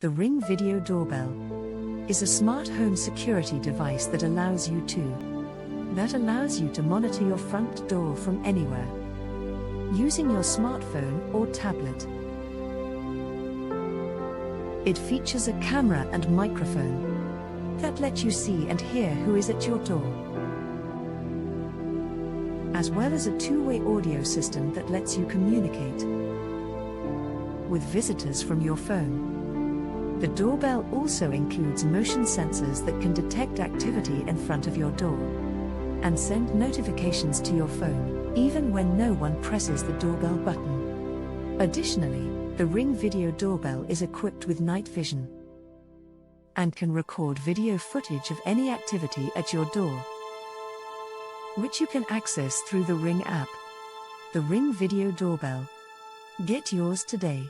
The Ring Video Doorbell is a smart home security device that allows you to monitor your front door from anywhere using your smartphone or tablet. It features a camera and microphone that let you see and hear who is at your door, as well as a two-way audio system that lets you communicate with visitors from your phone. The doorbell also includes motion sensors that can detect activity in front of your door and send notifications to your phone, even when no one presses the doorbell button. Additionally, the Ring Video Doorbell is equipped with night vision and can record video footage of any activity at your door, which you can access through the Ring app. The Ring Video Doorbell. Get yours today.